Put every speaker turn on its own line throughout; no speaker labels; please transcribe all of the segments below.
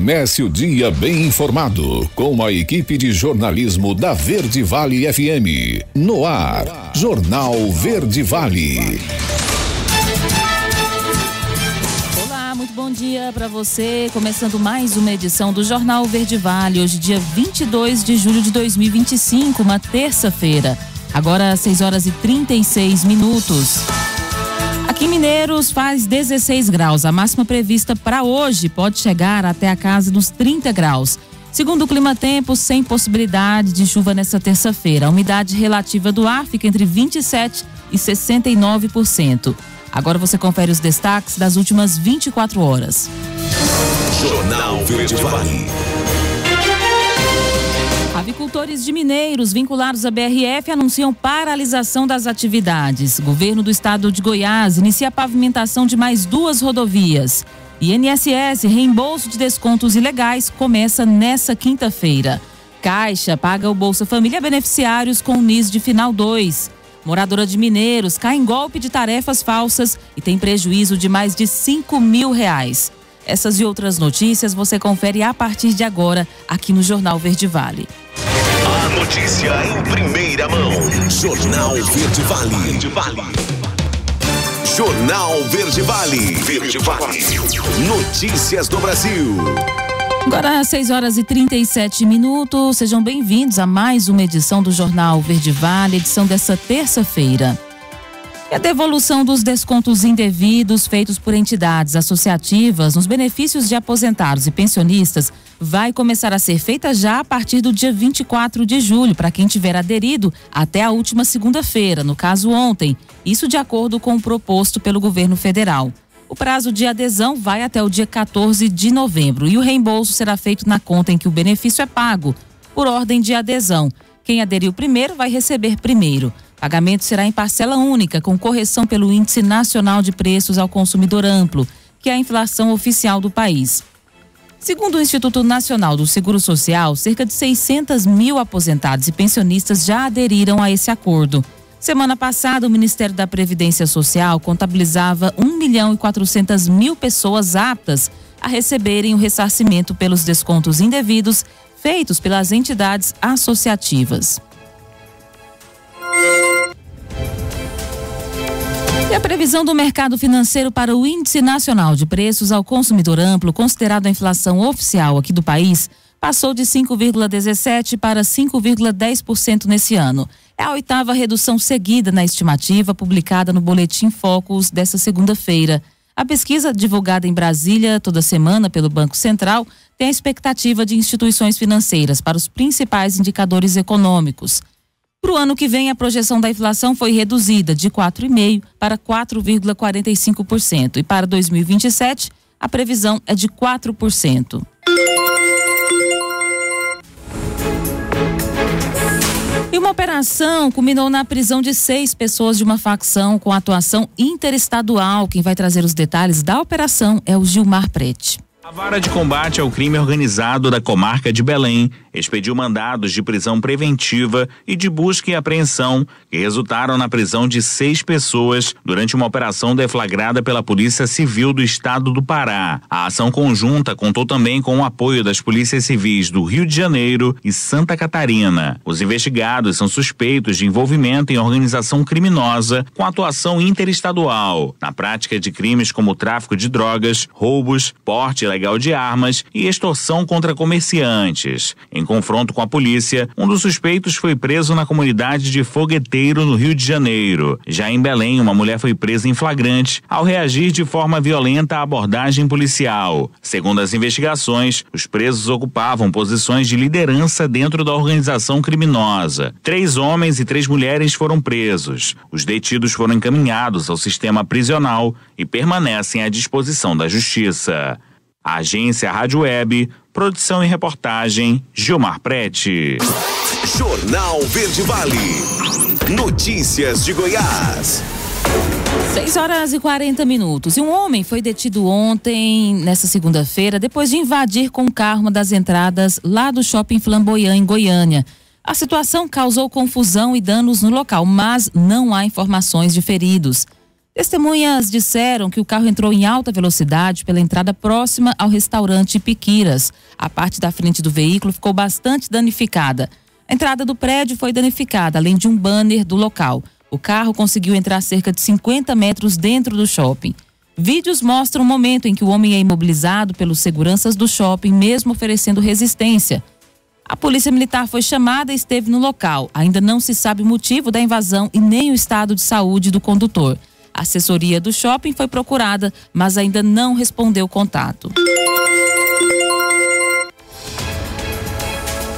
Comece o dia bem informado com a equipe de jornalismo da Verde Vale FM. No ar, Jornal Verde Vale.
Olá, muito bom dia para você. Começando mais uma edição do Jornal Verde Vale. Hoje, dia 22 de julho de 2025, uma terça-feira. Agora, 6h36. Aqui em Mineiros faz 16 graus. A máxima prevista para hoje pode chegar até a casa dos 30 graus. Segundo o Climatempo, sem possibilidade de chuva nessa terça-feira. A umidade relativa do ar fica entre 27% e 69%. Agora você confere os destaques das últimas 24 horas.
Jornal Verde Vale.
Avicultores de Mineiros vinculados à BRF anunciam paralisação das atividades. Governo do estado de Goiás inicia a pavimentação de mais 2 rodovias. INSS, reembolso de descontos ilegais, começa nessa quinta-feira. Caixa paga o Bolsa Família beneficiários com o NIS de final 2. Moradora de Mineiros cai em golpe de tarefas falsas e tem prejuízo de mais de R$5 mil. Essas e outras notícias você confere a partir de agora aqui no Jornal Verde Vale.
A notícia em primeira mão. Jornal Verde Vale. Jornal Verde Vale. Notícias do Brasil.
Agora, 6h37. Sejam bem-vindos a mais uma edição do Jornal Verde Vale, edição dessa terça-feira. A devolução dos descontos indevidos feitos por entidades associativas nos benefícios de aposentados e pensionistas vai começar a ser feita já a partir do dia 24 de julho, para quem tiver aderido até a última segunda-feira, no caso ontem. Isso de acordo com o proposto pelo governo federal. O prazo de adesão vai até o dia 14 de novembro e o reembolso será feito na conta em que o benefício é pago, por ordem de adesão. Quem aderiu primeiro vai receber primeiro. Pagamento será em parcela única, com correção pelo Índice Nacional de Preços ao Consumidor Amplo, que é a inflação oficial do país. Segundo o Instituto Nacional do Seguro Social, cerca de 600 mil aposentados e pensionistas já aderiram a esse acordo. Semana passada, o Ministério da Previdência Social contabilizava 1.400.000 pessoas aptas a receberem o ressarcimento pelos descontos indevidos feitos pelas entidades associativas. E a previsão do mercado financeiro para o Índice Nacional de Preços ao Consumidor Amplo, considerado a inflação oficial aqui do país, passou de 5,17% para 5,10% nesse ano. É a 8ª redução seguida na estimativa publicada no Boletim Focus desta segunda-feira. A pesquisa, divulgada em Brasília toda semana pelo Banco Central, tem a expectativa de instituições financeiras para os principais indicadores econômicos. Para o ano que vem, a projeção da inflação foi reduzida de 4,5% para 4,45%. E para 2027, a previsão é de 4%. E uma operação culminou na prisão de 6 pessoas de uma facção com atuação interestadual. Quem vai trazer os detalhes da operação é o Gilmar Prete.
A Vara de Combate ao Crime Organizado da Comarca de Belém expediu mandados de prisão preventiva e de busca e apreensão que resultaram na prisão de 6 pessoas durante uma operação deflagrada pela Polícia Civil do Estado do Pará. A ação conjunta contou também com o apoio das polícias civis do Rio de Janeiro e Santa Catarina. Os investigados são suspeitos de envolvimento em organização criminosa com atuação interestadual na prática de crimes como tráfico de drogas, roubos, porte ilegal de armas e extorsão contra comerciantes. Em confronto com a polícia, um dos suspeitos foi preso na comunidade de Fogueteiro, no Rio de Janeiro. Já em Belém, uma mulher foi presa em flagrante ao reagir de forma violenta à abordagem policial. Segundo as investigações, os presos ocupavam posições de liderança dentro da organização criminosa. 3 homens e 3 mulheres foram presos. Os detidos foram encaminhados ao sistema prisional e permanecem à disposição da Justiça. A Agência Rádio Web, produção e reportagem, Gilmar Prete.
Jornal Verde Vale. Notícias de Goiás.
6h40. E um homem foi detido ontem, nessa segunda-feira, depois de invadir com o carro uma das entradas lá do Shopping Flamboyant, em Goiânia. A situação causou confusão e danos no local, mas não há informações de feridos. Testemunhas disseram que o carro entrou em alta velocidade pela entrada próxima ao restaurante Piquiras. A parte da frente do veículo ficou bastante danificada. A entrada do prédio foi danificada, além de um banner do local. O carro conseguiu entrar cerca de 50 metros dentro do shopping. Vídeos mostram o momento em que o homem é imobilizado pelos seguranças do shopping, mesmo oferecendo resistência. A polícia militar foi chamada e esteve no local. Ainda não se sabe o motivo da invasão e nem o estado de saúde do condutor. A assessoria do shopping foi procurada, mas ainda não respondeu contato.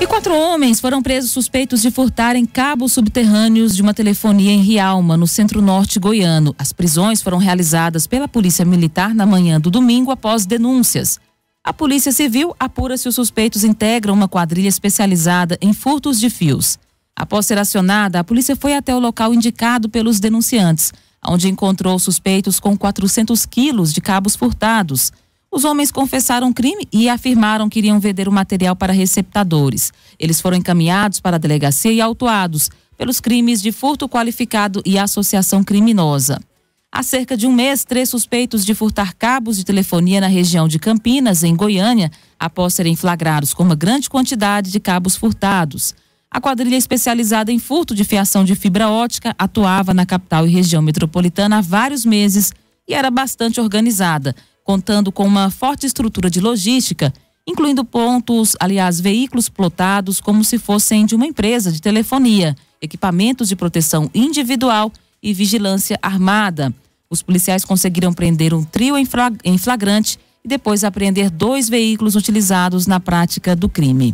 E 4 homens foram presos suspeitos de furtarem cabos subterrâneos de uma telefonia em Rialma, no centro-norte goiano. As prisões foram realizadas pela Polícia Militar na manhã do domingo após denúncias. A Polícia Civil apura se os suspeitos integram uma quadrilha especializada em furtos de fios. Após ser acionada, a polícia foi até o local indicado pelos denunciantes, onde encontrou suspeitos com 400 quilos de cabos furtados. Os homens confessaram o crime e afirmaram que iriam vender o material para receptadores. Eles foram encaminhados para a delegacia e autuados pelos crimes de furto qualificado e associação criminosa. Há cerca de um mês, 3 suspeitos de furtar cabos de telefonia na região de Campinas, em Goiânia, após serem flagrados com uma grande quantidade de cabos furtados. A quadrilha especializada em furto de fiação de fibra ótica atuava na capital e região metropolitana há vários meses e era bastante organizada, contando com uma forte estrutura de logística, incluindo veículos plotados como se fossem de uma empresa de telefonia, equipamentos de proteção individual e vigilância armada. Os policiais conseguiram prender um trio em flagrante e depois apreender 2 veículos utilizados na prática do crime.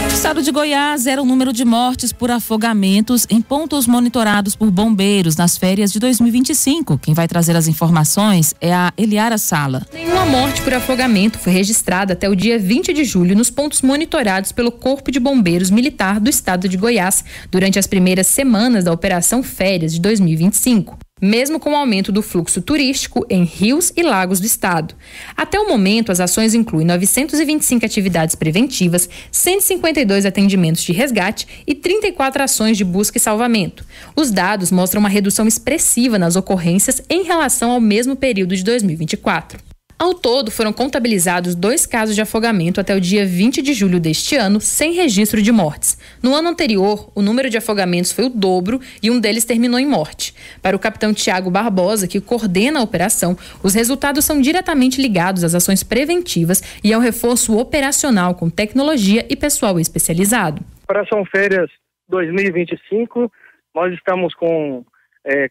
No estado de Goiás, era o número de mortes por afogamentos em pontos monitorados por bombeiros nas férias de 2025. Quem vai trazer as informações é a Eliara Sala.
Nenhuma morte por afogamento foi registrada até o dia 20 de julho nos pontos monitorados pelo Corpo de Bombeiros Militar do estado de Goiás durante as primeiras semanas da Operação Férias de 2025. Mesmo com o aumento do fluxo turístico em rios e lagos do estado. Até o momento, as ações incluem 925 atividades preventivas, 152 atendimentos de resgate e 34 ações de busca e salvamento. Os dados mostram uma redução expressiva nas ocorrências em relação ao mesmo período de 2024. Ao todo, foram contabilizados 2 casos de afogamento até o dia 20 de julho deste ano, sem registro de mortes. No ano anterior, o número de afogamentos foi o dobro e um deles terminou em morte. Para o capitão Tiago Barbosa, que coordena a operação, os resultados são diretamente ligados às ações preventivas e ao reforço operacional com tecnologia e pessoal especializado.
Operação Férias 2025, nós estamos com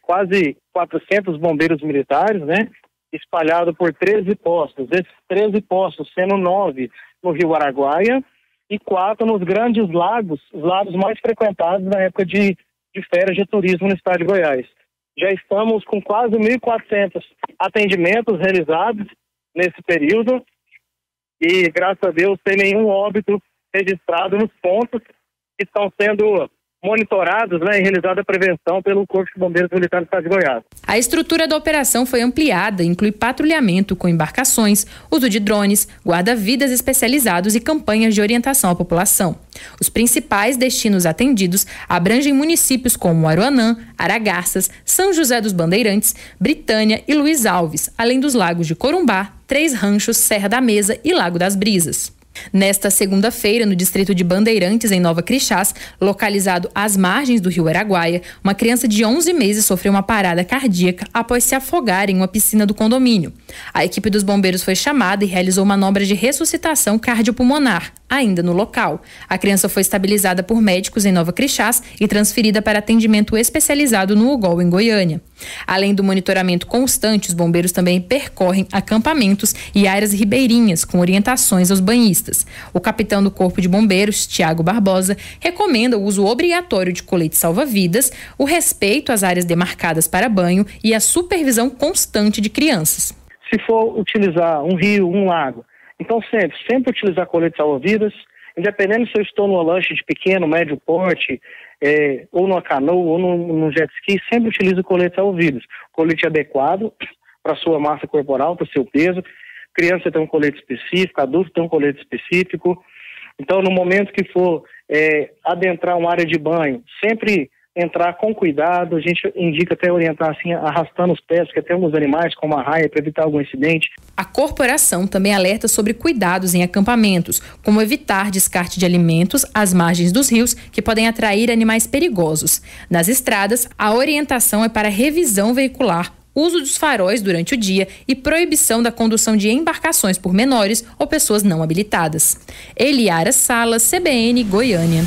quase 400 bombeiros militares, né? Espalhado por 13 postos. Esses 13 postos sendo 9 no Rio Araguaia e 4 nos grandes lagos, os lagos mais frequentados na época de férias de turismo no estado de Goiás. Já estamos com quase 1.400 atendimentos realizados nesse período e, graças a Deus, sem nenhum óbito registrado nos pontos que estão sendo monitorados, e realizada a prevenção pelo Corpo de Bombeiros Militar do Estado de Goiás.
A estrutura da operação foi ampliada e inclui patrulhamento com embarcações, uso de drones, guarda-vidas especializados e campanhas de orientação à população. Os principais destinos atendidos abrangem municípios como Aruanã, Aragarças, São José dos Bandeirantes, Britânia e Luiz Alves, além dos lagos de Corumbá, Três Ranchos, Serra da Mesa e Lago das Brisas. Nesta segunda-feira, no distrito de Bandeirantes, em Nova Crixás, localizado às margens do Rio Araguaia, uma criança de 11 meses sofreu uma parada cardíaca após se afogar em uma piscina do condomínio. A equipe dos bombeiros foi chamada e realizou manobra de ressuscitação cardiopulmonar, ainda no local. A criança foi estabilizada por médicos em Nova Crixás e transferida para atendimento especializado no UGOL, em Goiânia. Além do monitoramento constante, os bombeiros também percorrem acampamentos e áreas ribeirinhas com orientações aos banhistas. O capitão do Corpo de Bombeiros, Tiago Barbosa, recomenda o uso obrigatório de colete salva-vidas, o respeito às áreas demarcadas para banho e a supervisão constante de crianças.
Se for utilizar um rio, um lago, então sempre utilizar colete salva-vidas, independente se eu estou numa lancha de pequeno, médio porte, ou numa canoa, ou num jet ski, sempre utilize o colete salva-vidas. Colete adequado para a sua massa corporal, para o seu peso. Criança tem um colete específico, adulto tem um colete específico. Então, no momento que for adentrar uma área de banho, sempre entrar com cuidado. A gente indica até orientar assim, arrastando os pés, porque tem alguns animais como a raia, para evitar algum incidente.
A corporação também alerta sobre cuidados em acampamentos, como evitar descarte de alimentos às margens dos rios, que podem atrair animais perigosos. Nas estradas, a orientação é para revisão veicular, uso dos faróis durante o dia e proibição da condução de embarcações por menores ou pessoas não habilitadas. Eliara Salas, CBN, Goiânia.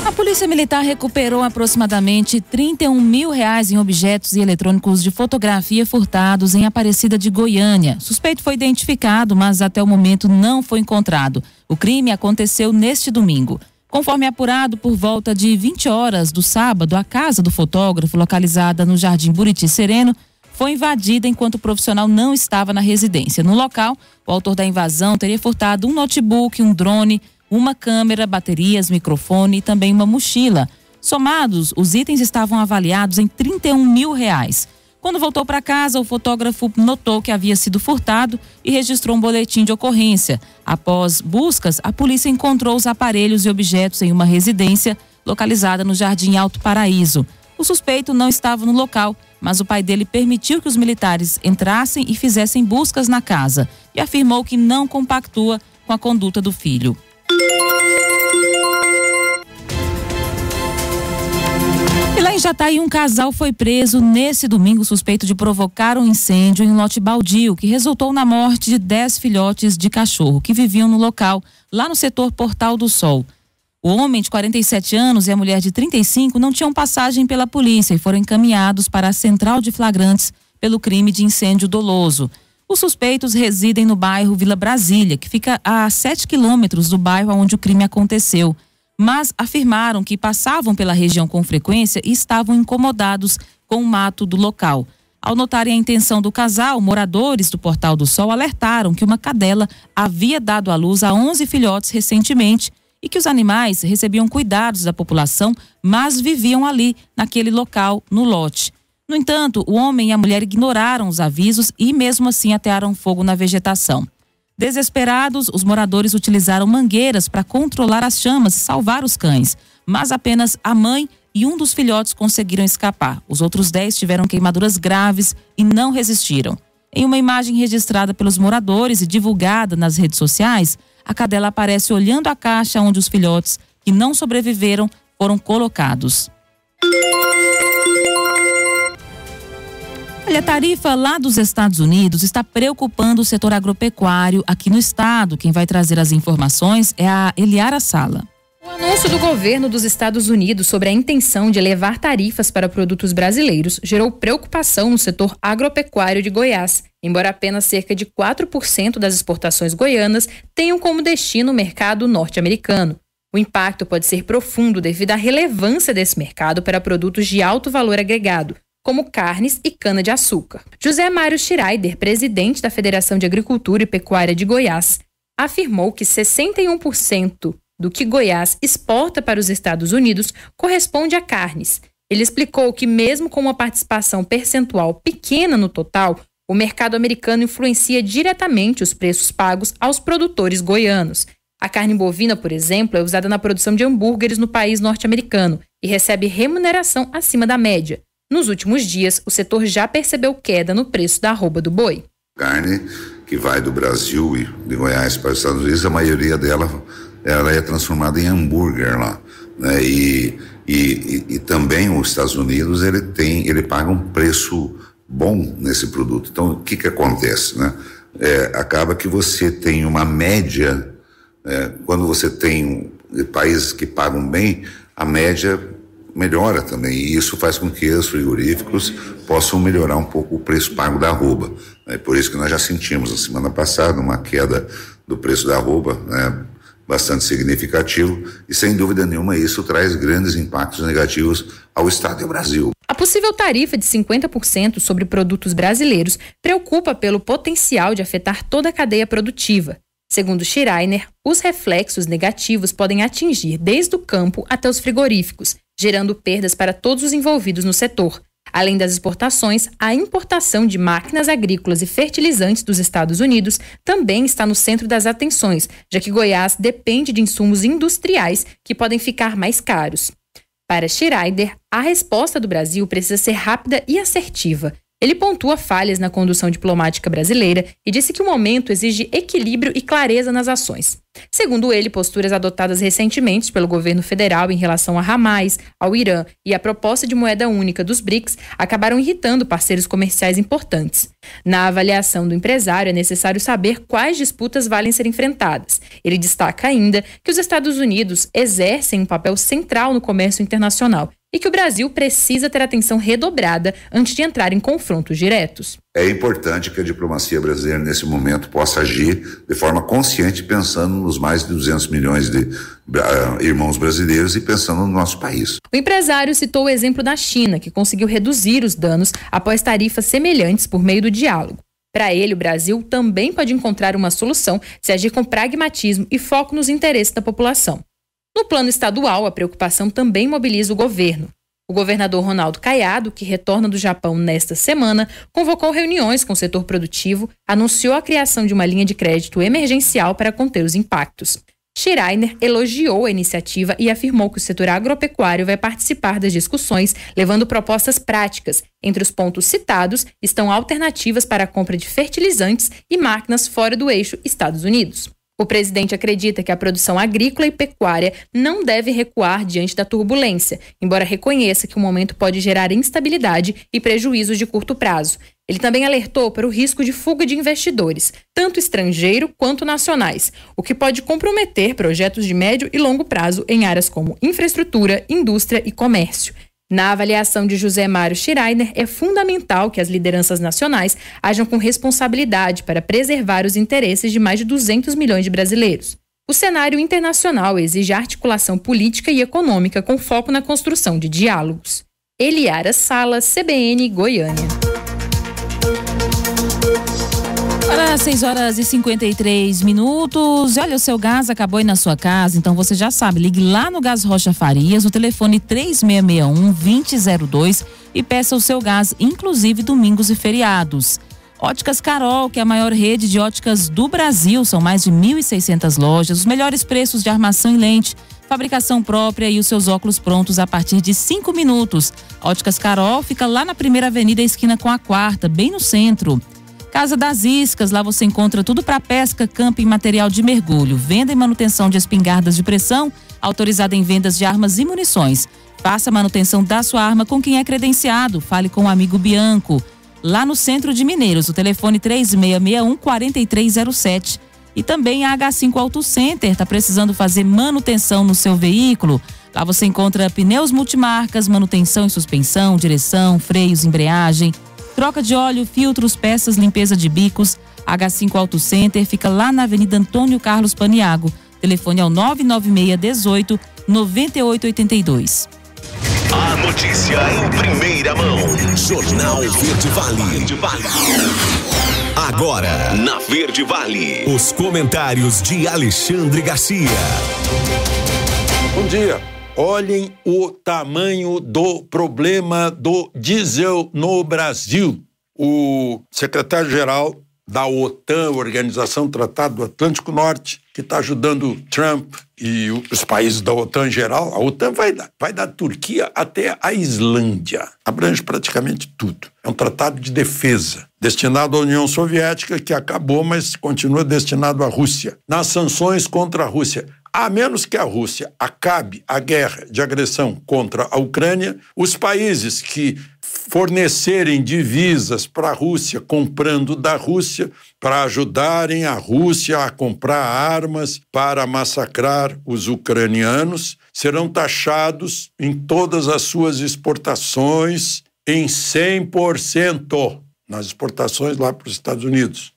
A Polícia Militar recuperou aproximadamente R$31 mil em objetos e eletrônicos de fotografia furtados em Aparecida de Goiânia. O suspeito foi identificado, mas até o momento não foi encontrado. O crime aconteceu neste domingo. Conforme apurado, por volta de 20 horas do sábado, a casa do fotógrafo, localizada no Jardim Buriti Sereno, foi invadida enquanto o profissional não estava na residência. No local, o autor da invasão teria furtado um notebook, um drone, uma câmera, baterias, microfone e também uma mochila. Somados, os itens estavam avaliados em R$31 mil. Quando voltou para casa, o fotógrafo notou que havia sido furtado e registrou um boletim de ocorrência. Após buscas, a polícia encontrou os aparelhos e objetos em uma residência localizada no Jardim Alto Paraíso. O suspeito não estava no local, mas o pai dele permitiu que os militares entrassem e fizessem buscas na casa e afirmou que não compactua com a conduta do filho. E lá em Jataí, um casal foi preso nesse domingo suspeito de provocar um incêndio em um lote baldio, que resultou na morte de 10 filhotes de cachorro que viviam no local, lá no setor Portal do Sol. O homem de 47 anos e a mulher de 35 não tinham passagem pela polícia e foram encaminhados para a central de flagrantes pelo crime de incêndio doloso. Os suspeitos residem no bairro Vila Brasília, que fica a 7 quilômetros do bairro onde o crime aconteceu, mas afirmaram que passavam pela região com frequência e estavam incomodados com o mato do local. Ao notarem a intenção do casal, moradores do Portal do Sol alertaram que uma cadela havia dado à luz a 11 filhotes recentemente e que os animais recebiam cuidados da população, mas viviam ali, naquele local, no lote. No entanto, o homem e a mulher ignoraram os avisos e mesmo assim atearam fogo na vegetação. Desesperados, os moradores utilizaram mangueiras para controlar as chamas e salvar os cães, mas apenas a mãe e um dos filhotes conseguiram escapar. Os outros 10 tiveram queimaduras graves e não resistiram. Em uma imagem registrada pelos moradores e divulgada nas redes sociais, a cadela aparece olhando a caixa onde os filhotes que não sobreviveram foram colocados. Olha, a tarifa lá dos Estados Unidos está preocupando o setor agropecuário aqui no estado. Quem vai trazer as informações é a Eliara Sala.
O anúncio do governo dos Estados Unidos sobre a intenção de elevar tarifas para produtos brasileiros gerou preocupação no setor agropecuário de Goiás, embora apenas cerca de 4% das exportações goianas tenham como destino o mercado norte-americano. O impacto pode ser profundo devido à relevância desse mercado para produtos de alto valor agregado, como carnes e cana-de-açúcar. José Mário Schreider, presidente da Federação de Agricultura e Pecuária de Goiás, afirmou que 61% do que Goiás exporta para os Estados Unidos corresponde a carnes. Ele explicou que mesmo com uma participação percentual pequena no total, o mercado americano influencia diretamente os preços pagos aos produtores goianos. A carne bovina, por exemplo, é usada na produção de hambúrgueres no país norte-americano e recebe remuneração acima da média. Nos últimos dias, o setor já percebeu queda no preço da arroba do boi.
Carne que vai do Brasil e de Goiás para os Estados Unidos, a maioria dela ela é transformada em hambúrguer lá, né? E também os Estados Unidos ele paga um preço bom nesse produto. Então o que acontece, né? Acaba que você tem uma média, quando você tem países que pagam bem, a média melhora também, e isso faz com que os frigoríficos possam melhorar um pouco o preço pago da arroba. É por isso que nós já sentimos na semana passada uma queda do preço da arroba, né, bastante significativo, e sem dúvida nenhuma isso traz grandes impactos negativos ao Estado e ao Brasil.
A possível tarifa de 50% sobre produtos brasileiros preocupa pelo potencial de afetar toda a cadeia produtiva. Segundo Schreiner, os reflexos negativos podem atingir desde o campo até os frigoríficos, gerando perdas para todos os envolvidos no setor. Além das exportações, a importação de máquinas agrícolas e fertilizantes dos Estados Unidos também está no centro das atenções, já que Goiás depende de insumos industriais que podem ficar mais caros. Para Schreider, a resposta do Brasil precisa ser rápida e assertiva. Ele pontua falhas na condução diplomática brasileira e disse que o momento exige equilíbrio e clareza nas ações. Segundo ele, posturas adotadas recentemente pelo governo federal em relação a Hamas, ao Irã e a proposta de moeda única dos BRICS acabaram irritando parceiros comerciais importantes. Na avaliação do empresário, é necessário saber quais disputas valem ser enfrentadas. Ele destaca ainda que os Estados Unidos exercem um papel central no comércio internacional e que o Brasil precisa ter atenção redobrada antes de entrar em confrontos diretos.
É importante que a diplomacia brasileira, nesse momento, possa agir de forma consciente, pensando nos mais de 200 milhões de irmãos brasileiros e pensando no nosso país.
O empresário citou o exemplo da China, que conseguiu reduzir os danos após tarifas semelhantes por meio do diálogo. Para ele, o Brasil também pode encontrar uma solução se agir com pragmatismo e foco nos interesses da população. No plano estadual, a preocupação também mobiliza o governo. O governador Ronaldo Caiado, que retorna do Japão nesta semana, convocou reuniões com o setor produtivo, anunciou a criação de uma linha de crédito emergencial para conter os impactos. Schreiner elogiou a iniciativa e afirmou que o setor agropecuário vai participar das discussões, levando propostas práticas. Entre os pontos citados estão alternativas para a compra de fertilizantes e máquinas fora do eixo Estados Unidos. O presidente acredita que a produção agrícola e pecuária não deve recuar diante da turbulência, embora reconheça que o momento pode gerar instabilidade e prejuízos de curto prazo. Ele também alertou para o risco de fuga de investidores, tanto estrangeiro quanto nacionais, o que pode comprometer projetos de médio e longo prazo em áreas como infraestrutura, indústria e comércio. Na avaliação de José Mário Schreiner, é fundamental que as lideranças nacionais ajam com responsabilidade para preservar os interesses de mais de 200 milhões de brasileiros. O cenário internacional exige articulação política e econômica com foco na construção de diálogos. Eliara Salas, CBN, Goiânia.
Para 6h53. Olha, o seu gás acabou aí na sua casa, então você já sabe, ligue lá no Gás Rocha Farias, o telefone 3661-2002 e peça o seu gás, inclusive domingos e feriados. Óticas Carol, que é a maior rede de óticas do Brasil, são mais de 1.600 lojas, os melhores preços de armação e lente, fabricação própria e os seus óculos prontos a partir de 5 minutos. Óticas Carol fica lá na primeira avenida, esquina com a quarta, bem no centro. Casa das Iscas, lá você encontra tudo para pesca, camping e material de mergulho. Venda e manutenção de espingardas de pressão, autorizada em vendas de armas e munições. Faça a manutenção da sua arma com quem é credenciado. Fale com o amigo Bianco. Lá no centro de Mineiros, o telefone 3661-4307. E também a H5 Auto Center, está precisando fazer manutenção no seu veículo? Lá você encontra pneus multimarcas, manutenção e suspensão, direção, freios, embreagem, troca de óleo, filtros, peças, limpeza de bicos. H5 Auto Center fica lá na Avenida Antônio Carlos Paniago. Telefone é o 99618-9882.
A notícia em primeira mão. Jornal Verde Vale. Agora, na Verde Vale, os comentários de Alexandre Garcia.
Bom dia. Olhem o tamanho do problema do diesel no Brasil. O secretário-geral da OTAN, Organização do Tratado do Atlântico Norte, que está ajudando Trump e os países da OTAN em geral. A OTAN vai da Turquia até a Islândia. Abrange praticamente tudo. É um tratado de defesa, destinado à União Soviética, que acabou, mas continua destinado à Rússia. Nas sanções contra a Rússia, a menos que a Rússia acabe a guerra de agressão contra a Ucrânia, os países que fornecerem divisas para a Rússia, comprando da Rússia, para ajudarem a Rússia a comprar armas para massacrar os ucranianos, serão taxados em todas as suas exportações em 100% nas exportações lá para os Estados Unidos.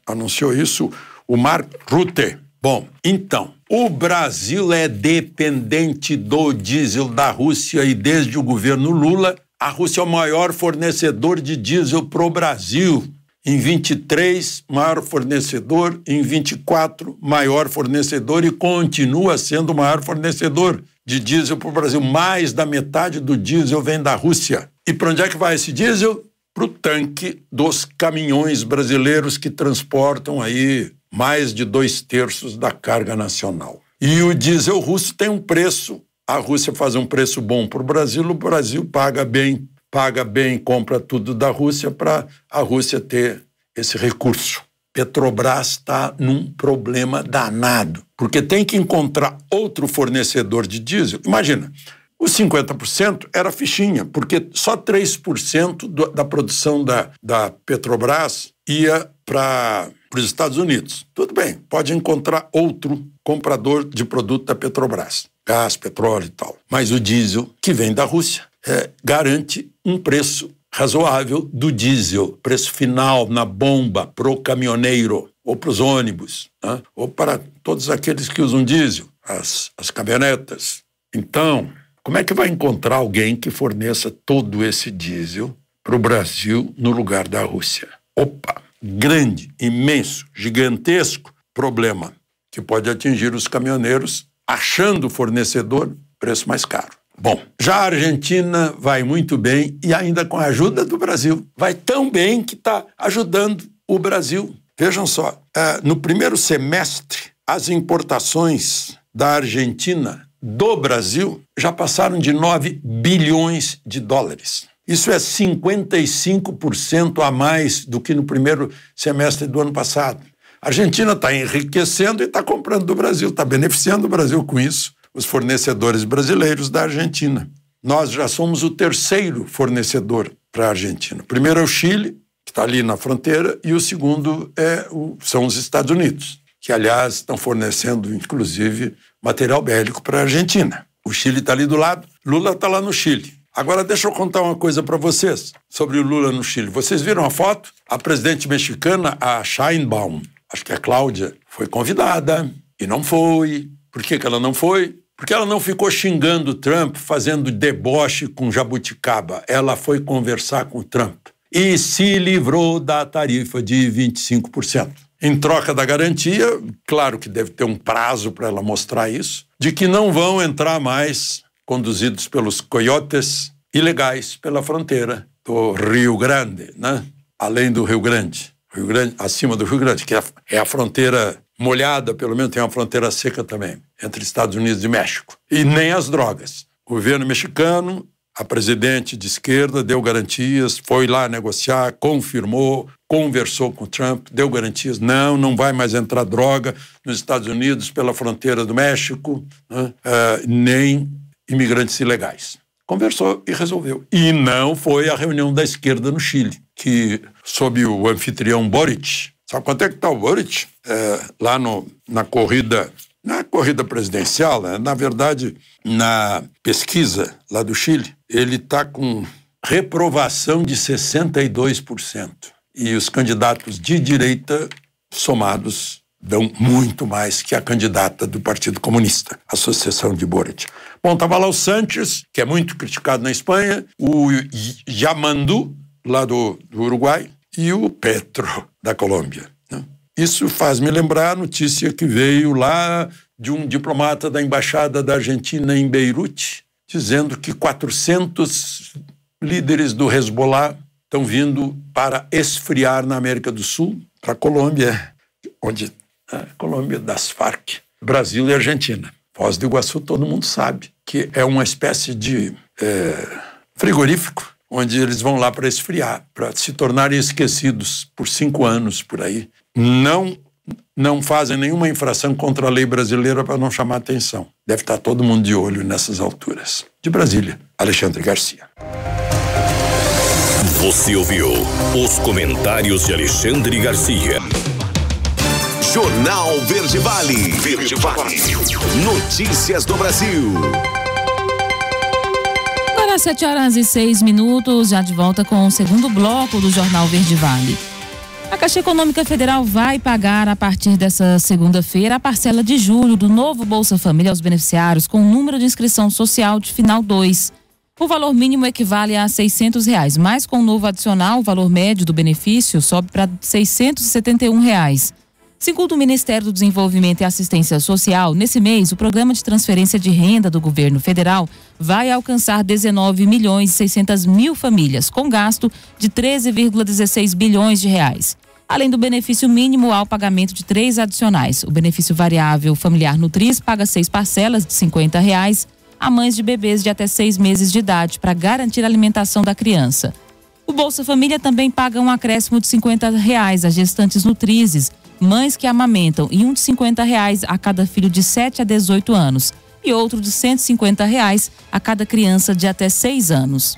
Anunciou isso o Mark Rutte. Bom, então, o Brasil é dependente do diesel da Rússia e desde o governo Lula, a Rússia é o maior fornecedor de diesel para o Brasil. Em 23, maior fornecedor, em 24, maior fornecedor e continua sendo o maior fornecedor de diesel para o Brasil. Mais da metade do diesel vem da Rússia. E para onde é que vai esse diesel? Para o tanque dos caminhões brasileiros que transportam aí mais de 2/3 da carga nacional. E o diesel russo tem um preço. A Rússia faz um preço bom para o Brasil paga bem, compra tudo da Rússia para a Rússia ter esse recurso. Petrobras está num problema danado, porque tem que encontrar outro fornecedor de diesel. Imagina, os 50% era fichinha, porque só 3% da produção da Petrobras ia para os Estados Unidos. Tudo bem, pode encontrar outro comprador de produto da Petrobras, gás, petróleo e tal. Mas o diesel que vem da Rússia garante um preço razoável do diesel, preço final na bomba pro caminhoneiro ou para os ônibus, né? Ou para todos aqueles que usam diesel, as caminhonetas. Então, como é que vai encontrar alguém que forneça todo esse diesel para o Brasil no lugar da Rússia? Opa, grande, imenso, gigantesco problema que pode atingir os caminhoneiros achando fornecedor preço mais caro. Bom, já a Argentina vai muito bem e ainda com a ajuda do Brasil. Vai tão bem que está ajudando o Brasil. Vejam só, no primeiro semestre, as importações da Argentina do Brasil já passaram de 9 bilhões de dólares. Isso é 55% a mais do que no primeiro semestre do ano passado. A Argentina está enriquecendo e está comprando do Brasil, está beneficiando o Brasil com isso, os fornecedores brasileiros da Argentina. Nós já somos o terceiro fornecedor para a Argentina. O primeiro é o Chile, que está ali na fronteira, e o segundo são os Estados Unidos, que, aliás, estão fornecendo, inclusive, material bélico para a Argentina. O Chile está ali do lado, Lula está lá no Chile. Agora, deixa eu contar uma coisa para vocês sobre o Lula no Chile. Vocês viram a foto? A presidente mexicana, a Sheinbaum, acho que é Cláudia, foi convidada e não foi. Por que ela não foi? Porque ela não ficou xingando o Trump, fazendo deboche com jabuticaba. Ela foi conversar com o Trump e se livrou da tarifa de 25%. Em troca da garantia, claro que deve ter um prazo para ela mostrar isso, de que não vão entrar mais conduzidos pelos coiotes ilegais pela fronteira do Rio Grande, né? Além do Rio Grande, acima do Rio Grande, que é a fronteira molhada, pelo menos tem uma fronteira seca também, entre Estados Unidos e México. E nem as drogas. O governo mexicano, a presidente de esquerda, deu garantias, foi lá negociar, confirmou, conversou com o Trump, deu garantias, não vai mais entrar droga nos Estados Unidos pela fronteira do México, né? Nem imigrantes ilegais. Conversou e resolveu. E não foi a reunião da esquerda no Chile, que, sob o anfitrião Boric, sabe quanto é que está o Boric? Lá na corrida presidencial, né? Na verdade, na pesquisa lá do Chile, ele está com reprovação de 62%. E os candidatos de direita somados dão muito mais que a candidata do Partido Comunista, a Associação de Boric. Bom, estava lá o Sánchez, que é muito criticado na Espanha, o Yamandu, lá do Uruguai, e o Petro, da Colômbia. Né? Isso faz-me lembrar a notícia que veio lá de um diplomata da Embaixada da Argentina em Beirute, dizendo que 400 líderes do Hezbollah estão vindo para esfriar na América do Sul, para a Colômbia, onde a Colômbia das Farc, Brasil e Argentina. Foz do Iguaçu, todo mundo sabe que é uma espécie de frigorífico, onde eles vão lá para esfriar, para se tornarem esquecidos por 5 anos, por aí. Não fazem nenhuma infração contra a lei brasileira para não chamar atenção. Deve estar todo mundo de olho nessas alturas. De Brasília, Alexandre Garcia.
Você ouviu os comentários de Alexandre Garcia. Jornal Verde Vale. Notícias do Brasil.
Agora 7h06, já de volta com o segundo bloco do Jornal Verde Vale. A Caixa Econômica Federal vai pagar a partir dessa segunda-feira a parcela de julho do novo Bolsa Família aos beneficiários com o número de inscrição social de final 2. O valor mínimo equivale a R$600, mas com o novo adicional, o valor médio do benefício sobe para R$671. Segundo o Ministério do Desenvolvimento e Assistência Social, nesse mês, o programa de transferência de renda do governo federal vai alcançar 19.600.000 famílias, com gasto de 13,16 bilhões de reais. Além do benefício mínimo ao pagamento de 3 adicionais. O benefício variável familiar Nutris paga 6 parcelas de R$50 a mães de bebês de até 6 meses de idade para garantir a alimentação da criança. O Bolsa Família também paga um acréscimo de R$50 a gestantes nutrizes, mães que amamentam, e um de R$50 a cada filho de 7 a 18 anos e outro de R$150 a cada criança de até 6 anos.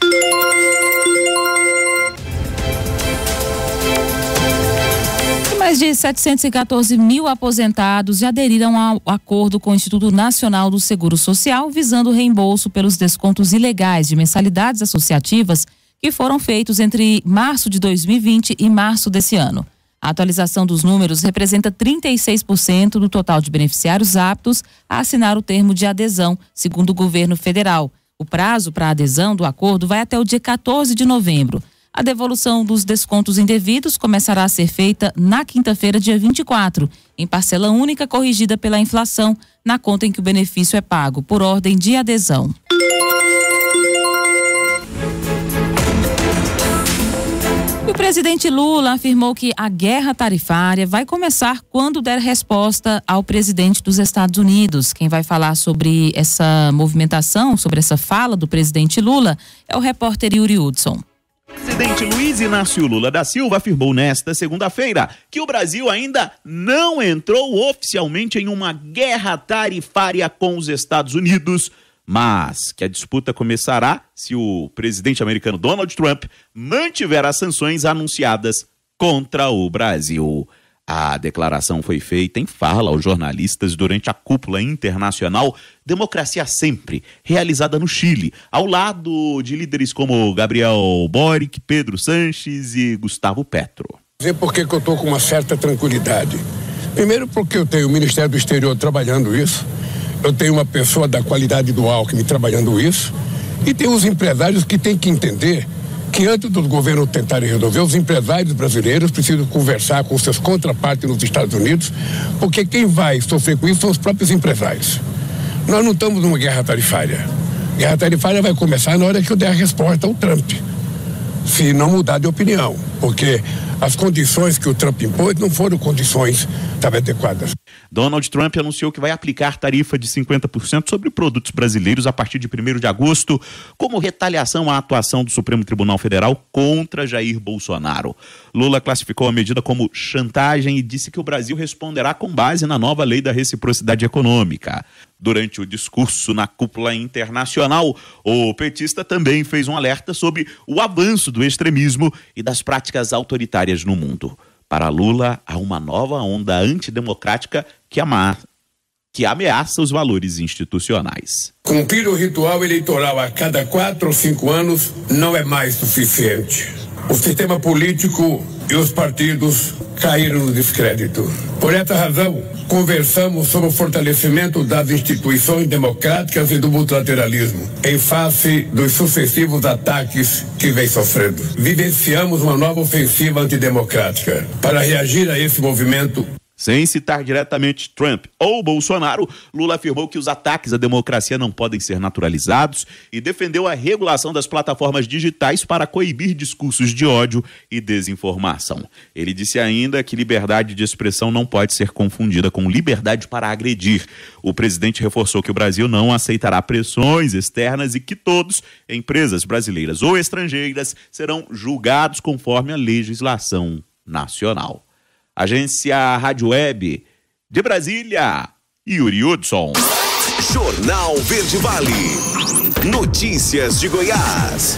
E mais de 714 mil aposentados já aderiram ao acordo com o Instituto Nacional do Seguro Social, visando o reembolso pelos descontos ilegais de mensalidades associativas que foram feitos entre março de 2020 e março desse ano. A atualização dos números representa 36% do total de beneficiários aptos a assinar o termo de adesão, segundo o governo federal. O prazo para a adesão do acordo vai até o dia 14 de novembro. A devolução dos descontos indevidos começará a ser feita na quinta-feira, dia 24, em parcela única corrigida pela inflação, na conta em que o benefício é pago, por ordem de adesão. O presidente Lula afirmou que a guerra tarifária vai começar quando der resposta ao presidente dos Estados Unidos. Quem vai falar sobre essa movimentação, sobre essa fala do presidente Lula, é o repórter Yuri Hudson.
O presidente Luiz Inácio Lula da Silva afirmou nesta segunda-feira que o Brasil ainda não entrou oficialmente em uma guerra tarifária com os Estados Unidos, mas que a disputa começará se o presidente americano Donald Trump mantiver as sanções anunciadas contra o Brasil. A declaração foi feita em fala aos jornalistas durante a cúpula internacional Democracia Sempre, realizada no Chile, ao lado de líderes como Gabriel Boric, Pedro Sanches e Gustavo Petro.
Por que eu estou com uma certa tranquilidade? Primeiro porque eu tenho o Ministério do Exterior trabalhando isso, eu tenho uma pessoa da qualidade do Alckmin trabalhando isso, e tem os empresários que têm que entender que antes dos governos tentarem resolver, os empresários brasileiros precisam conversar com seus contrapartes nos Estados Unidos, porque quem vai sofrer com isso são os próprios empresários. Nós não estamos numa guerra tarifária. Guerra tarifária vai começar na hora que eu der a resposta ao Trump, se não mudar de opinião, porque as condições que o Trump impôs não foram condições adequadas.
Donald Trump anunciou que vai aplicar tarifa de 50% sobre produtos brasileiros a partir de 1º de agosto, como retaliação à atuação do Supremo Tribunal Federal contra Jair Bolsonaro. Lula classificou a medida como chantagem e disse que o Brasil responderá com base na nova lei da reciprocidade econômica. Durante o discurso na cúpula internacional, o petista também fez um alerta sobre o avanço do extremismo e das práticas autoritárias no mundo. Para Lula, há uma nova onda antidemocrática que ameaça os valores institucionais.
Cumprir o ritual eleitoral a cada 4 ou 5 anos não é mais suficiente. O sistema político e os partidos caíram no descrédito. Por essa razão, conversamos sobre o fortalecimento das instituições democráticas e do multilateralismo, em face dos sucessivos ataques que vem sofrendo. Vivenciamos uma nova ofensiva antidemocrática. Para reagir a esse movimento,
sem citar diretamente Trump ou Bolsonaro, Lula afirmou que os ataques à democracia não podem ser naturalizados e defendeu a regulação das plataformas digitais para coibir discursos de ódio e desinformação. Ele disse ainda que liberdade de expressão não pode ser confundida com liberdade para agredir. O presidente reforçou que o Brasil não aceitará pressões externas e que todos, empresas brasileiras ou estrangeiras, serão julgados conforme a legislação nacional. Agência Rádio Web de Brasília, Yuri Hudson.
Jornal Verde Vale. Notícias de Goiás.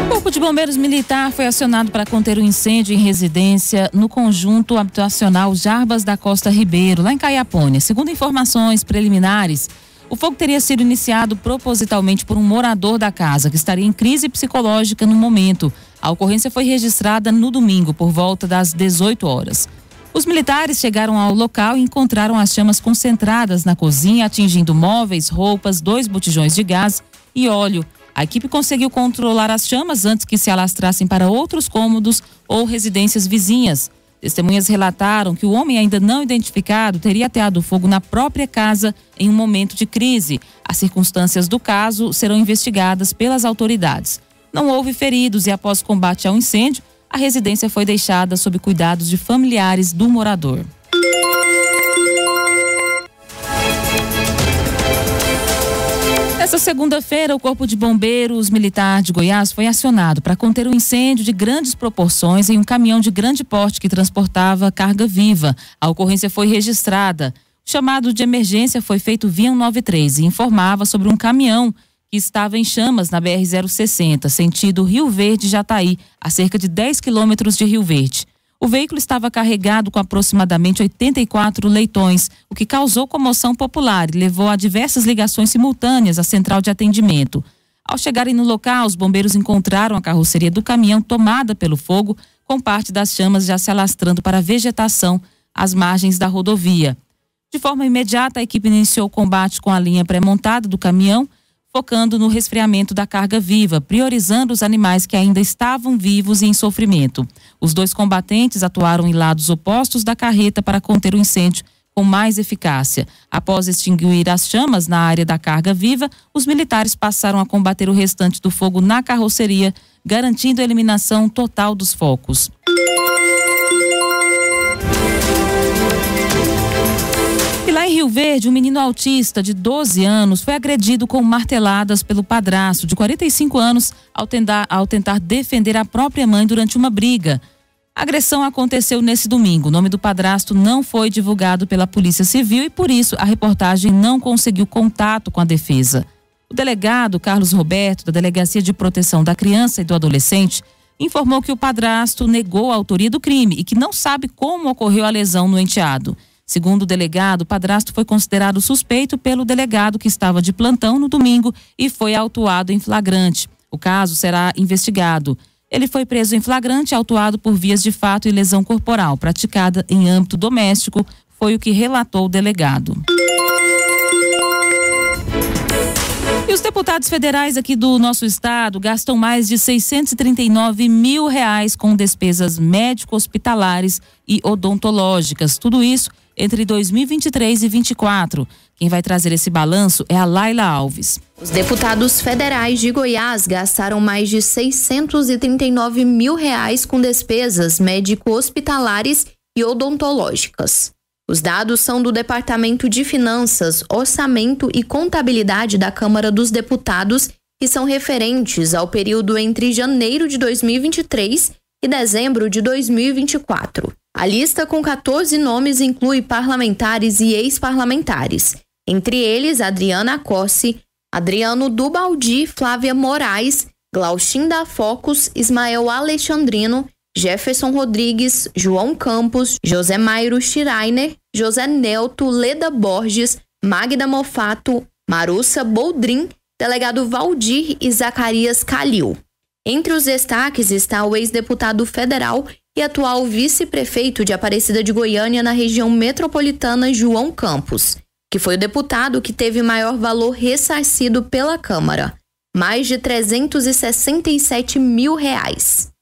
O Corpo de Bombeiros Militar foi acionado para conter o incêndio em residência no conjunto habitacional Jarbas da Costa Ribeiro, lá em Caiapônia. Segundo informações preliminares, o fogo teria sido iniciado propositalmente por um morador da casa, que estaria em crise psicológica no momento. A ocorrência foi registrada no domingo, por volta das 18 horas. Os militares chegaram ao local e encontraram as chamas concentradas na cozinha, atingindo móveis, roupas, 2 botijões de gás e óleo. A equipe conseguiu controlar as chamas antes que se alastrassem para outros cômodos ou residências vizinhas. Testemunhas relataram que o homem ainda não identificado teria ateado fogo na própria casa em um momento de crise. As circunstâncias do caso serão investigadas pelas autoridades. Não houve feridos e após combate ao incêndio, a residência foi deixada sob cuidados de familiares do morador. Nessa segunda-feira, o Corpo de Bombeiros Militar de Goiás foi acionado para conter um incêndio de grandes proporções em um caminhão de grande porte que transportava carga viva. A ocorrência foi registrada. O chamado de emergência foi feito via 193 e informava sobre um caminhão que estava em chamas na BR-060, sentido Rio Verde-Jataí, a cerca de 10 quilômetros de Rio Verde. O veículo estava carregado com aproximadamente 84 leitões, o que causou comoção popular e levou a diversas ligações simultâneas à central de atendimento. Ao chegarem no local, os bombeiros encontraram a carroceria do caminhão tomada pelo fogo, com parte das chamas já se alastrando para a vegetação às margens da rodovia. De forma imediata, a equipe iniciou o combate com a linha pré-montada do caminhão, focando no resfriamento da carga viva, priorizando os animais que ainda estavam vivos e em sofrimento. Os dois combatentes atuaram em lados opostos da carreta para conter o incêndio com mais eficácia. Após extinguir as chamas na área da carga viva, os militares passaram a combater o restante do fogo na carroceria, garantindo a eliminação total dos focos. E lá em Rio Verde, um menino autista de 12 anos foi agredido com marteladas pelo padrasto de 45 anos ao tentar defender a própria mãe durante uma briga. A agressão aconteceu nesse domingo. O nome do padrasto não foi divulgado pela Polícia Civil e, por isso, a reportagem não conseguiu contato com a defesa. O delegado Carlos Roberto, da Delegacia de Proteção da Criança e do Adolescente, informou que o padrasto negou a autoria do crime e que não sabe como ocorreu a lesão no enteado. Segundo o delegado, o padrasto foi considerado suspeito pelo delegado que estava de plantão no domingo e foi autuado em flagrante. O caso será investigado. Ele foi preso em flagrante, autuado por vias de fato e lesão corporal praticada em âmbito doméstico, foi o que relatou o delegado. E os deputados federais aqui do nosso estado gastam mais de R$639 mil com despesas médico-hospitalares e odontológicas. Tudo isso entre 2023 e 2024. Quem vai trazer esse balanço é a Laila Alves.
Os deputados federais de Goiás gastaram mais de R$639 mil com despesas médico-hospitalares e odontológicas. Os dados são do Departamento de Finanças, Orçamento e Contabilidade da Câmara dos Deputados e são referentes ao período entre janeiro de 2023 e dezembro de 2024. A lista com 14 nomes inclui parlamentares e ex-parlamentares, entre eles Adriana Corsi, Adriano Dubaldi, Flávia Moraes, Glaucin da Focus, Ismael Alexandrino, Jefferson Rodrigues, João Campos, José Mairo Schreiner, José Nelto, Leda Borges, Magda Mofato, Marussa Boldrin, delegado Valdir e Zacarias Calil. Entre os destaques está o ex-deputado federal e atual vice-prefeito de Aparecida de Goiânia na região metropolitana João Campos, que foi o deputado que teve maior valor ressarcido pela Câmara, mais de R$367 mil.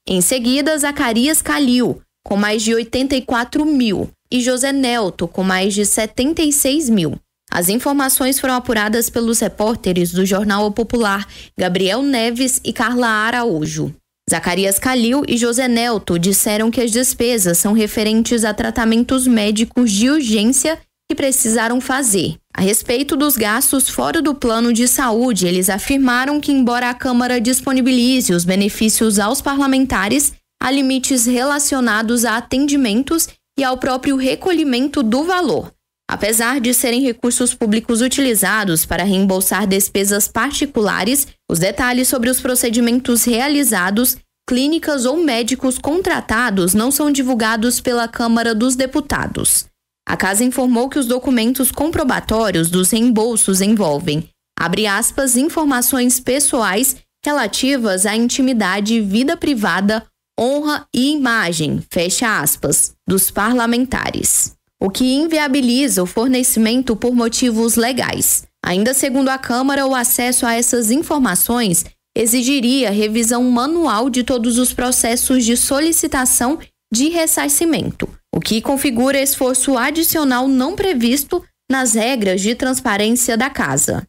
Em seguida, Zacarias Calil, com mais de 84 mil, e José Nelto, com mais de 76 mil. As informações foram apuradas pelos repórteres do Jornal O Popular, Gabriel Neves e Carla Araújo. Zacarias Calil e José Nelto disseram que as despesas são referentes a tratamentos médicos de urgência que precisaram fazer. A respeito dos gastos fora do plano de saúde, eles afirmaram que, embora a Câmara disponibilize os benefícios aos parlamentares, há limites relacionados a atendimentos e ao próprio recolhimento do valor. Apesar de serem recursos públicos utilizados para reembolsar despesas particulares, os detalhes sobre os procedimentos realizados, clínicas ou médicos contratados não são divulgados pela Câmara dos Deputados. A Casa informou que os documentos comprobatórios dos reembolsos envolvem, abre aspas, informações pessoais relativas à intimidade, vida privada, honra e imagem, fecha aspas, dos parlamentares, o que inviabiliza o fornecimento por motivos legais. Ainda segundo a Câmara, o acesso a essas informações exigiria revisão manual de todos os processos de solicitação de ressarcimento, o que configura esforço adicional não previsto nas regras de transparência da casa.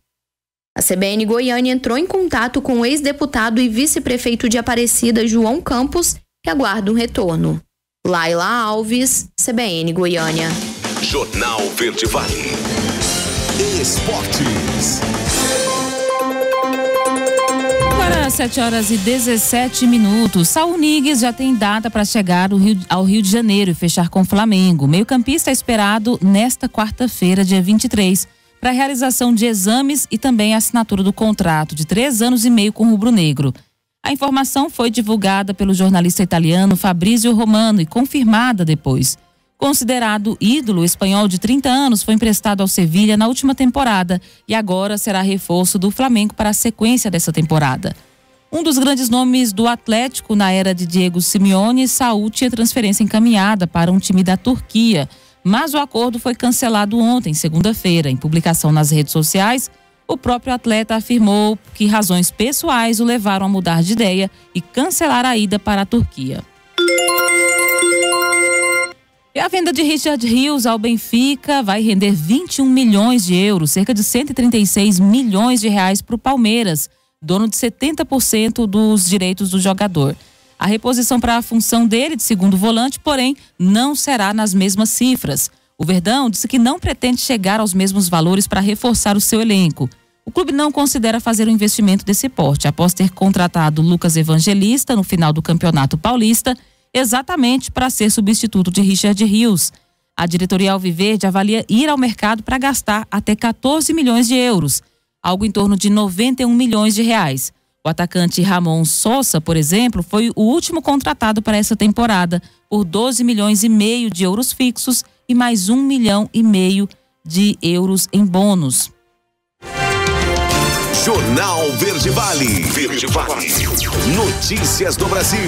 A CBN Goiânia entrou em contato com o ex-deputado e vice-prefeito de Aparecida, João Campos, que aguarda um retorno. Laila Alves, CBN Goiânia.
Jornal Verde Vale. Esportes.
Agora, 7h17. Saul Nigues já tem data para chegar ao Rio de Janeiro e fechar com o Flamengo. O meio-campista é esperado nesta quarta-feira, dia 23, para a realização de exames e também a assinatura do contrato de 3 anos e meio com o rubro-negro. A informação foi divulgada pelo jornalista italiano Fabrizio Romano e confirmada depois. Considerado ídolo, o espanhol de 30 anos foi emprestado ao Sevilha na última temporada e agora será reforço do Flamengo para a sequência dessa temporada. Um dos grandes nomes do Atlético na era de Diego Simeone, Saul tinha transferência encaminhada para um time da Turquia, mas o acordo foi cancelado ontem, segunda-feira. Em publicação nas redes sociais, o próprio atleta afirmou que razões pessoais o levaram a mudar de ideia e cancelar a ida para a Turquia. E a venda de Richard Rios ao Benfica vai render 21 milhões de euros, cerca de 136 milhões de reais para o Palmeiras, dono de 70% dos direitos do jogador. A reposição para a função dele de segundo volante, porém, não será nas mesmas cifras. O Verdão disse que não pretende chegar aos mesmos valores para reforçar o seu elenco. O clube não considera fazer um investimento desse porte, após ter contratado Lucas Evangelista no final do Campeonato Paulista, exatamente para ser substituto de Richard Rios. A diretoria alviverde avalia ir ao mercado para gastar até 14 milhões de euros, algo em torno de 91 milhões de reais. O atacante Ramon Sosa, por exemplo, foi o último contratado para essa temporada por 12 milhões e meio de euros fixos e mais 1 milhão e meio de euros em bônus.
Jornal Verde Vale. Verde Vale. Notícias do Brasil.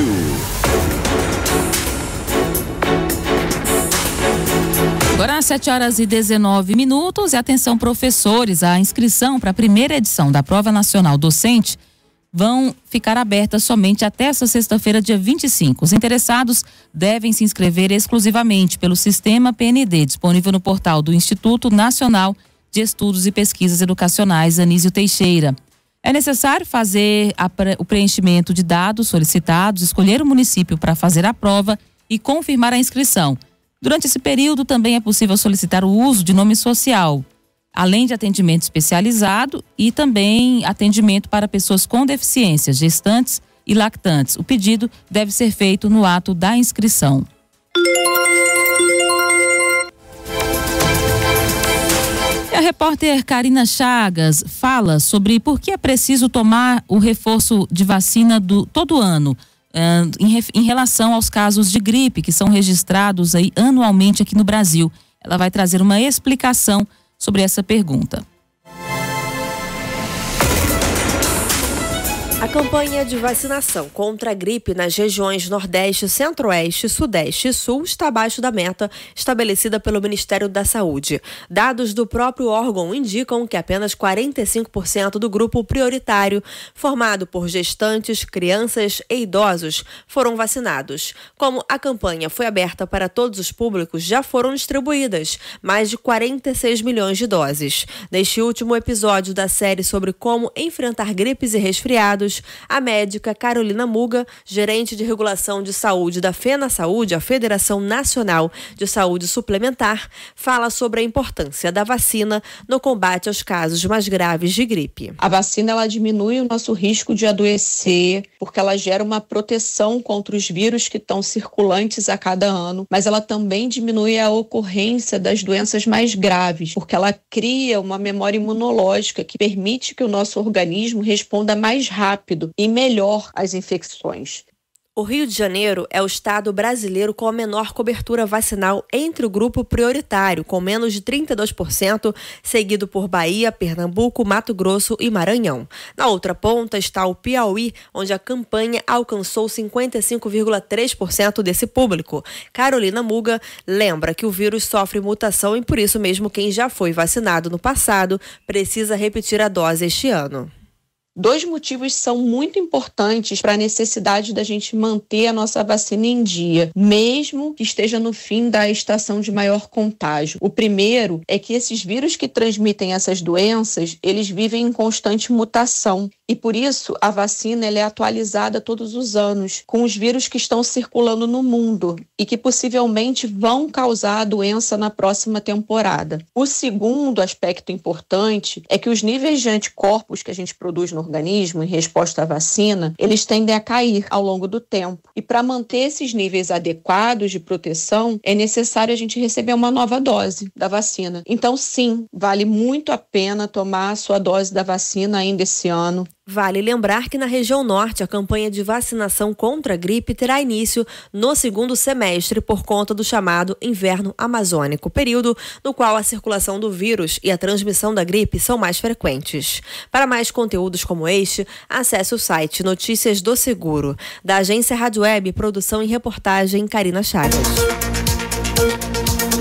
Agora às 7h19. E atenção, professores, a inscrição para a primeira edição da Prova Nacional Docente vão ficar abertas somente até essa sexta-feira, dia 25. Os interessados devem se inscrever exclusivamente pelo sistema PND, disponível no portal do Instituto Nacional de Estudos e Pesquisas Educacionais Anísio Teixeira. É necessário fazer o preenchimento de dados solicitados, escolher o município para fazer a prova e confirmar a inscrição. Durante esse período também é possível solicitar o uso de nome social, além de atendimento especializado e também atendimento para pessoas com deficiências, gestantes e lactantes. O pedido deve ser feito no ato da inscrição. E a repórter Karina Chagas fala sobre por que é preciso tomar o reforço de vacina todo ano, em relação aos casos de gripe que são registrados aí anualmente aqui no Brasil. Ela vai trazer uma explicação sobre essa pergunta.
A campanha de vacinação contra a gripe nas regiões Nordeste, Centro-Oeste, Sudeste e Sul está abaixo da meta estabelecida pelo Ministério da Saúde. Dados do próprio órgão indicam que apenas 45% do grupo prioritário, formado por gestantes, crianças e idosos, foram vacinados. Como a campanha foi aberta para todos os públicos, já foram distribuídas mais de 46 milhões de doses. Neste último episódio da série sobre como enfrentar gripes e resfriados, a médica Carolina Muga, gerente de regulação de saúde da FenaSaúde, a Federação Nacional de Saúde Suplementar, fala sobre a importância da vacina no combate aos casos mais graves de gripe.
A vacina ela diminui o nosso risco de adoecer, porque ela gera uma proteção contra os vírus que estão circulantes a cada ano, mas ela também diminui a ocorrência das doenças mais graves, porque ela cria uma memória imunológica que permite que o nosso organismo responda mais rápido e melhor às infecções.
O Rio de Janeiro é o estado brasileiro com a menor cobertura vacinal entre o grupo prioritário, com menos de 32%, seguido por Bahia, Pernambuco, Mato Grosso e Maranhão. Na outra ponta está o Piauí, onde a campanha alcançou 55,3% desse público. Carolina Muga lembra que o vírus sofre mutação e por isso mesmo quem já foi vacinado no passado precisa repetir a dose este ano.
2 motivos são muito importantes para a necessidade da gente manter a nossa vacina em dia, mesmo que esteja no fim da estação de maior contágio. O primeiro é que esses vírus que transmitem essas doenças, eles vivem em constante mutação. E por isso a vacina ela é atualizada todos os anos com os vírus que estão circulando no mundo e que possivelmente vão causar a doença na próxima temporada. O segundo aspecto importante é que os níveis de anticorpos que a gente produz no organismo em resposta à vacina, eles tendem a cair ao longo do tempo. E para manter esses níveis adequados de proteção, é necessário a gente receber uma nova dose da vacina. Então, sim, vale muito a pena tomar a sua dose da vacina ainda esse ano.
Vale lembrar que na região norte a campanha de vacinação contra a gripe terá início no segundo semestre por conta do chamado inverno amazônico, período no qual a circulação do vírus e a transmissão da gripe são mais frequentes. Para mais conteúdos como este, acesse o site Notícias do Seguro, da agência Rádio Web, produção e reportagem Karina Chagas.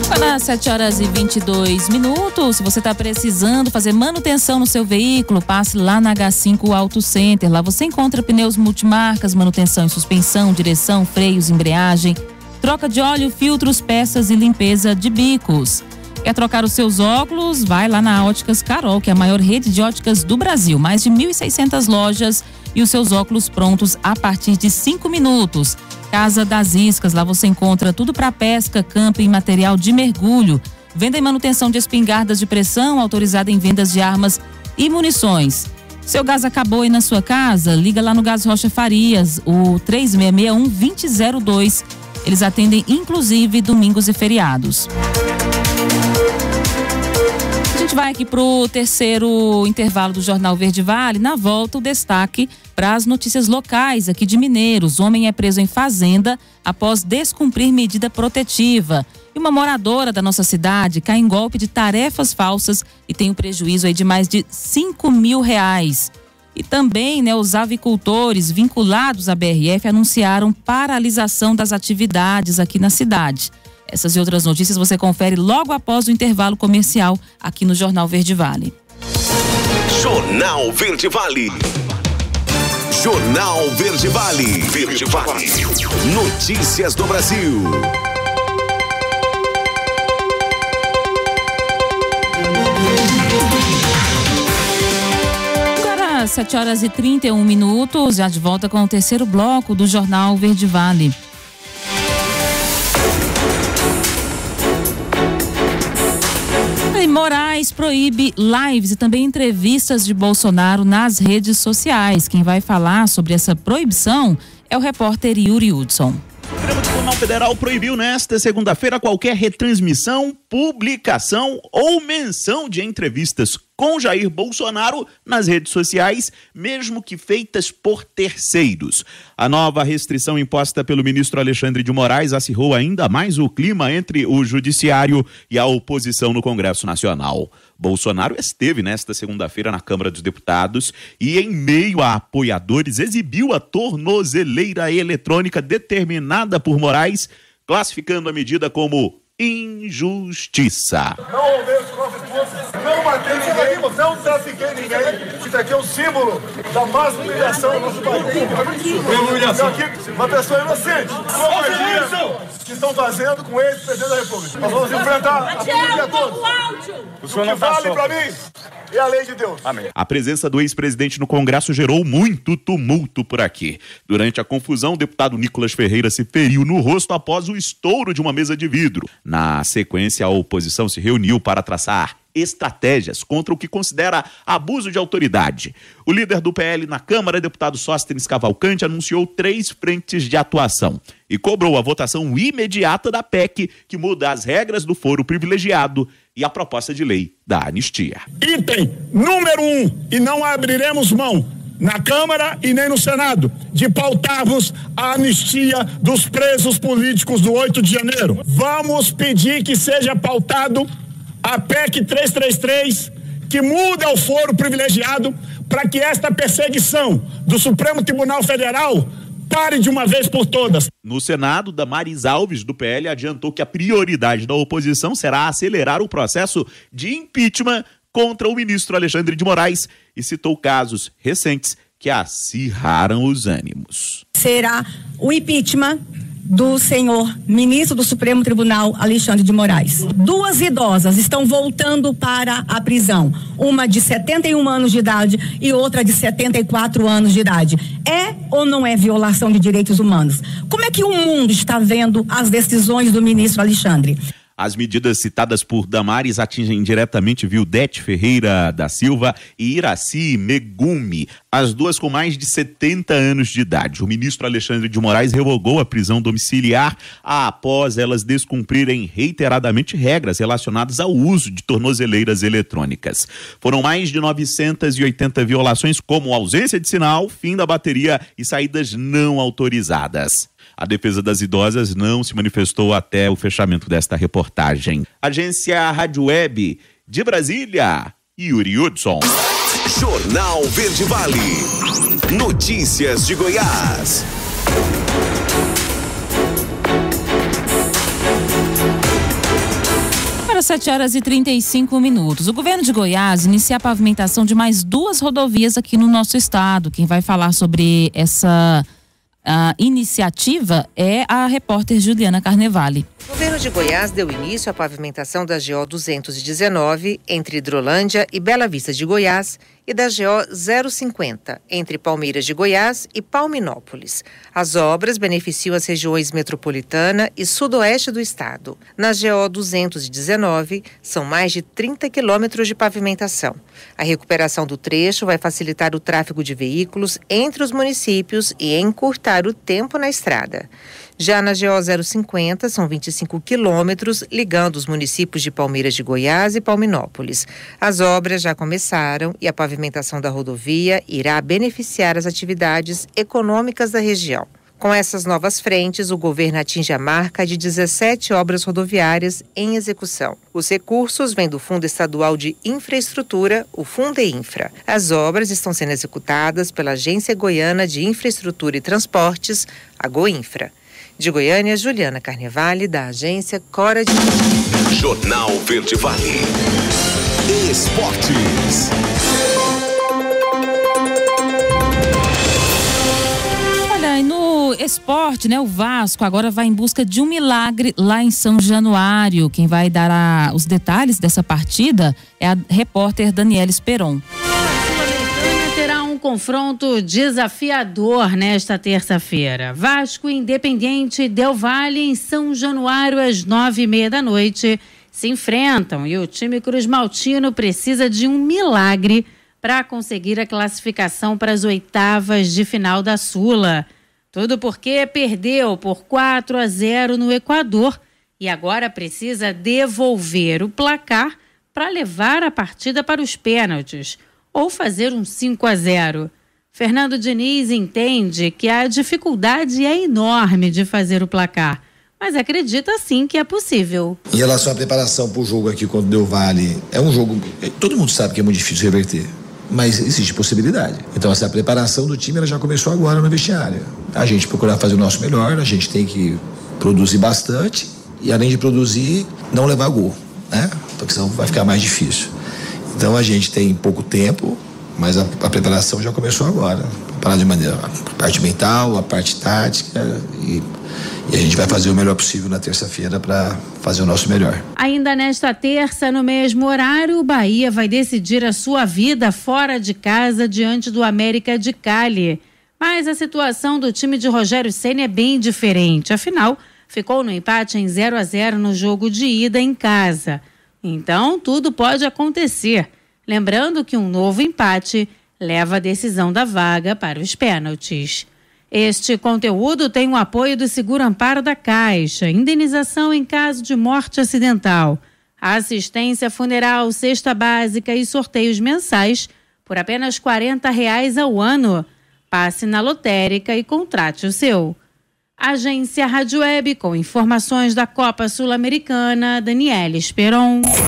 Para 7h22, se você está precisando fazer manutenção no seu veículo, passe lá na H5 Auto Center. Lá você encontra pneus multimarcas, manutenção em suspensão, direção, freios, embreagem, troca de óleo, filtros, peças e limpeza de bicos. Quer trocar os seus óculos? Vai lá na Óticas Carol, que é a maior rede de óticas do Brasil. Mais de 1.600 lojas e os seus óculos prontos a partir de 5 minutos. Casa das Iscas, lá você encontra tudo para pesca, camping, material de mergulho. Venda e manutenção de espingardas de pressão, autorizada em vendas de armas e munições. Seu gás acabou aí na sua casa? Liga lá no Gás Rocha Farias, o 3661-2002. Eles atendem inclusive domingos e feriados. A gente vai aqui pro terceiro intervalo do Jornal Verde Vale. Na volta, o destaque para as notícias locais aqui de Mineiros. Homem é preso em fazenda após descumprir medida protetiva. E uma moradora da nossa cidade cai em golpe de tarefas falsas e tem um prejuízo aí de mais de R$5 mil. E também, os avicultores vinculados à BRF anunciaram paralisação das atividades aqui na cidade. Essas e outras notícias você confere logo após o intervalo comercial aqui no Jornal Verde Vale.
Jornal Verde Vale. Jornal Verde Vale. Verde Vale. Notícias do Brasil.
Agora, 7h31, já de volta com o terceiro bloco do Jornal Verde Vale. Moraes proíbe lives e também entrevistas de Bolsonaro nas redes sociais. Quem vai falar sobre essa proibição é o repórter Yuri Hudson.
O Supremo Tribunal Federal proibiu nesta segunda-feira qualquer retransmissão, publicação ou menção de entrevistas com Jair Bolsonaro nas redes sociais, mesmo que feitas por terceiros. A nova restrição imposta pelo ministro Alexandre de Moraes acirrou ainda mais o clima entre o judiciário e a oposição no Congresso Nacional. Bolsonaro esteve nesta segunda-feira na Câmara dos Deputados e, em meio a apoiadores, exibiu a tornozeleira eletrônica determinada por Moraes, classificando a medida como injustiça.
Não roubei os cofres públicos, não matei ninguém, não trafiquei ninguém. Isso aqui é um símbolo da máxima humilhação do nosso país. Uma pessoa inocente, covardia que estão fazendo com esse presidente da República. Nós vamos enfrentar a polícia todos. O que vale pra mim é a lei de Deus.
Amém. A presença do ex-presidente no Congresso gerou muito tumulto por aqui. Durante a confusão, o deputado Nicolas Ferreira se feriu no rosto após o estouro de uma mesa de vidro. Na sequência, a oposição se reuniu para traçar estratégias contra o que considera abuso de autoridade. O líder do PL na Câmara, deputado Sóstenes Cavalcante, anunciou 3 frentes de atuação e cobrou a votação imediata da PEC, que muda as regras do foro privilegiado e a proposta de lei da anistia.
Item número 1, e não abriremos mão na Câmara e nem no Senado de pautarmos a anistia dos presos políticos do 8 de janeiro. Vamos pedir que seja pautado a PEC 333, que muda o foro privilegiado para que esta perseguição do Supremo Tribunal Federal pare de uma vez por todas.
No Senado, Damares Alves, do PL, adiantou que a prioridade da oposição será acelerar o processo de impeachment contra o ministro Alexandre de Moraes e citou casos recentes que acirraram os ânimos.
Será o impeachment do senhor ministro do Supremo Tribunal, Alexandre de Moraes. 2 idosas estão voltando para a prisão, uma de 71 anos de idade e outra de 74 anos de idade. É ou não é violação de direitos humanos? Como é que o mundo está vendo as decisões do ministro Alexandre?
As medidas citadas por Damares atingem diretamente Vildete Ferreira da Silva e Iraci Megumi, as duas com mais de 70 anos de idade. O ministro Alexandre de Moraes revogou a prisão domiciliar após elas descumprirem reiteradamente regras relacionadas ao uso de tornozeleiras eletrônicas. Foram mais de 980 violações, como ausência de sinal, fim da bateria e saídas não autorizadas. A defesa das idosas não se manifestou até o fechamento desta reportagem. Agência Rádio Web de Brasília, Yuri Hudson.
Jornal Verde Vale. Notícias de Goiás.
Para 7h35. O governo de Goiás inicia a pavimentação de mais 2 rodovias aqui no nosso estado. Quem vai falar sobre essa iniciativa é a repórter Juliana Carnevale.
O governo de Goiás deu início à pavimentação da GO 219 entre Hidrolândia e Bela Vista de Goiás e da GO 050 entre Palmeiras de Goiás e Palminópolis. As obras beneficiam as regiões metropolitana e sudoeste do estado. Na GO 219 são mais de 30 quilômetros de pavimentação. A recuperação do trecho vai facilitar o tráfego de veículos entre os municípios e encurtar o tempo na estrada. Já na GO 050, são 25 quilômetros ligando os municípios de Palmeiras de Goiás e Palminópolis. As obras já começaram e a pavimentação da rodovia irá beneficiar as atividades econômicas da região. Com essas novas frentes, o governo atinge a marca de 17 obras rodoviárias em execução. Os recursos vêm do Fundo Estadual de Infraestrutura, o Fundeinfra. As obras estão sendo executadas pela Agência Goiana de Infraestrutura e Transportes, a Goinfra. De Goiânia, Juliana Carnevale, da agência Cora de...
Jornal Verde Vale. Esportes.
Olha, e no esporte, né, o Vasco agora vai em busca de um milagre lá em São Januário. Quem vai dar os detalhes dessa partida é a repórter Daniela Esperon.
Terá um confronto desafiador nesta terça-feira. Vasco e Independiente Del Valle em São Januário às 9h30 da noite se enfrentam e o time cruzmaltino precisa de um milagre para conseguir a classificação para as oitavas de final da Sula. Tudo porque perdeu por 4-0 no Equador e agora precisa devolver o placar para levar a partida para os pênaltis ou fazer um 5-0. Fernando Diniz entende que a dificuldade é enorme de fazer o placar, mas acredita sim que é possível.
Em relação à preparação para o jogo aqui contra o Del Valle, é um jogo, todo mundo sabe que é muito difícil reverter, mas existe possibilidade. Então essa preparação do time ela já começou agora no vestiário. A gente procurar fazer o nosso melhor, a gente tem que produzir bastante e além de produzir, não levar gol, né? Porque senão vai ficar mais difícil. Então a gente tem pouco tempo, mas a preparação já começou agora. Preparar de maneira, a parte mental, a parte tática e a gente vai fazer o melhor possível na terça-feira para fazer o nosso melhor.
Ainda nesta terça, no mesmo horário, o Bahia vai decidir a sua vida fora de casa diante do América de Cali. Mas a situação do time de Rogério Ceni é bem diferente. Afinal, ficou no empate em 0-0 no jogo de ida em casa. Então, tudo pode acontecer. Lembrando que um novo empate leva a decisão da vaga para os pênaltis. Este conteúdo tem o apoio do Seguro Amparo da Caixa, indenização em caso de morte acidental, assistência funeral, cesta básica e sorteios mensais por apenas R$40 ao ano. Passe na lotérica e contrate o seu. Agência Rádio Web com informações da Copa Sul-Americana, Daniela Esperon.